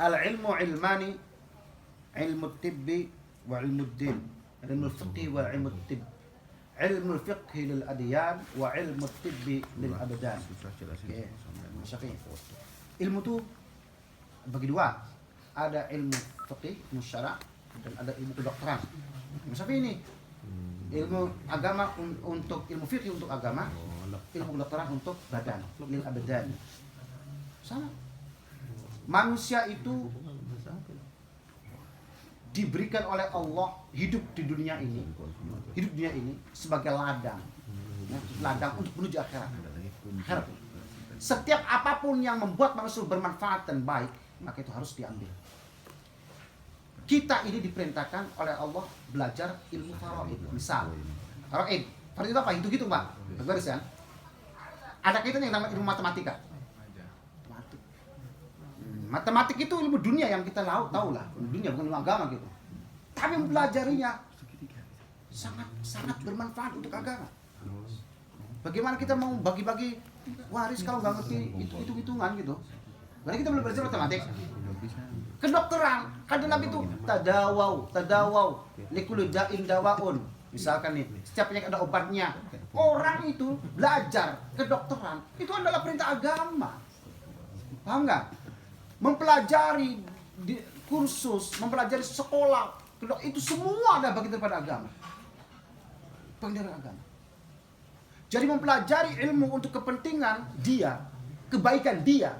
al-ilmu ilmani, ilmu tibbi wa ilmu din, ilmu fiqhi wa ilmu tibb, ilmu fiqhi lil adyan wa ilmu tibbi lil abdan. Ilmu itu bagi dua, ada ilmu fiqih, ilmu syara' dan ada ilmu kedokteran. Misalnya ini ilmu agama untuk ilmu fikih untuk agama, ilmu kedokteran untuk badan, lil abdan. Sama. Manusia itu diberikan oleh Allah hidup di dunia ini, sebagai ladang, ladang untuk menuju akhirat. Setiap apapun yang membuat manusia bermanfaat dan baik, maka itu harus diambil. Kita ini diperintahkan oleh Allah belajar ilmu faraid. Misal, faraid itu apa? Itu Pak. Garis kan? Ada kaitannya yang namanya ilmu matematika. Matematik itu ilmu dunia yang kita tahu lah, dunia bukan ilmu agama gitu. Tapi mempelajarinya sangat bermanfaat untuk agama. Bagaimana kita mau bagi-bagi waris kalau nggak ngerti hitung-hitungan gitu? Berarti kita belum belajar matematik. Kedokteran, kata Nabi itu tadawau, likulli da'in dawaun. Misalkan nih, setiap penyakit ada obatnya. Orang itu belajar kedokteran, itu adalah perintah agama. Paham nggak? Mempelajari kursus, mempelajari sekolah, itu semua ada bagian daripada agama. Bagian dari agama. Jadi mempelajari ilmu untuk kepentingan dia, kebaikan dia.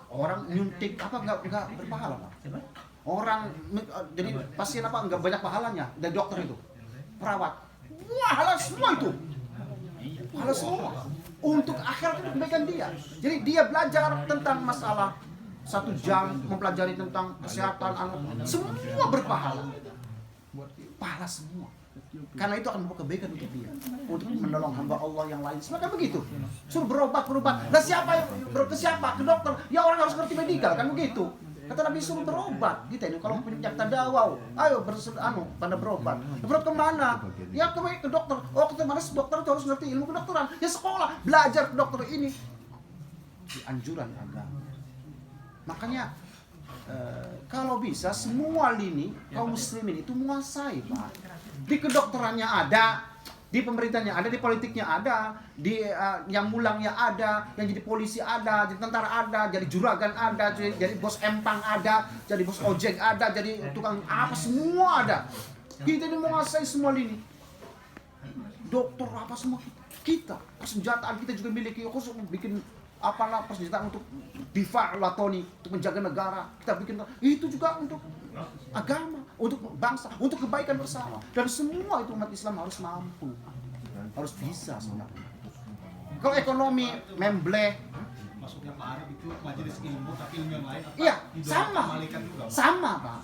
Orang nyuntik apa enggak berpahala, Pak. Orang jadi pasien apa enggak banyak pahalanya dari dokter itu. Perawat. Wah, halal semua itu. Halal semua. Untuk akhirat itu kebaikan dia. Jadi dia belajar tentang masalah 1 jam mempelajari tentang kesehatan anak, semua berpahala. Pahala semua. Karena itu akan membawa kebaikan untuk dia, untuk menolong hamba Allah yang lain. Semacam begitu. Suruh berobat. Nah siapa yang ke siapa? Ke dokter. Ya orang harus ngerti medikal kan begitu. Kata Nabi suruh berobat. Kita ini kalau punya penyakit tadawau, ayo pada berobat. Berobat kemana? Ya ke dokter. Oh ke mana? Dokter itu harus ngerti ilmu kedokteran. Ya sekolah, belajar ke dokter ini. Di anjuran agama. Makanya kalau bisa semua lini kaum muslimin itu menguasai, Pak. Di kedokterannya ada, di pemerintahnya ada, di politiknya ada, di yang mulangnya ada, yang jadi polisi ada, jadi tentara ada, jadi juragan ada, jadi bos empang ada, jadi bos ojek ada, jadi tukang apa semua ada. Kita ini menguasai semua lini. Dokter apa semua kita, persenjataan kita juga miliki, khusus bikin apalah persenjataan untuk difa' watoni, untuk menjaga negara. Kita bikin itu juga untuk agama, untuk bangsa, untuk kebaikan bersama. Dan semua itu umat Islam harus mampu, harus bisa sebenarnya. Kalau ekonomi membleh, maksudnya Pak Arif itu majelis ilmu tapi ilmu yang lain apa? Iya, sama Pak,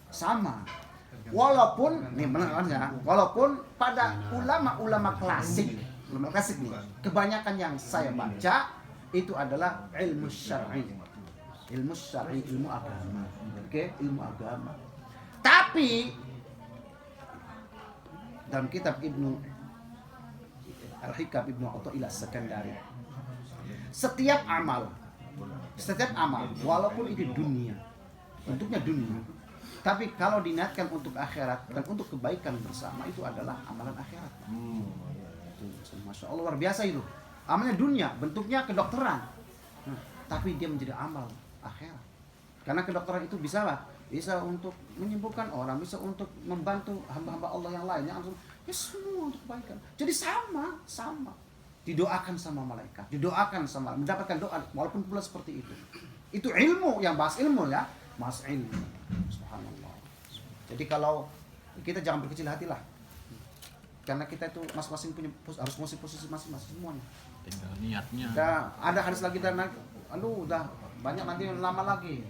sama. Walaupun nih benar ya, walaupun pada ulama klasik nih, kebanyakan yang saya baca itu adalah ilmu syar'i, ilmu agama. Oke, ilmu agama. Tapi dalam kitab Ibnu Al-Hikam Ibnu Athaillah As-Sakandari, setiap amal walaupun itu dunia, bentuknya dunia, tapi kalau diniatkan untuk akhirat dan untuk kebaikan bersama, itu adalah amalan akhirat. Masya Allah, luar biasa itu. Amalnya dunia, bentuknya kedokteran, tapi dia menjadi amal akhirat. Karena kedokteran itu bisa untuk menyembuhkan orang, bisa untuk membantu hamba-hamba Allah yang lainnya, ya semua untuk kebaikan. Jadi sama. Didoakan sama malaikat, mendapatkan doa walaupun pula seperti itu. Itu ilmu, yang bahas ilmu ya, bahas ilmu. Subhanallah. Jadi kalau kita jangan berkecil hati lah. Karena kita itu masing-masing harus ngisi posisi masing-masing semuanya. Tinggal niatnya. Ada hadis lagi dan udah banyak nanti lama lagi.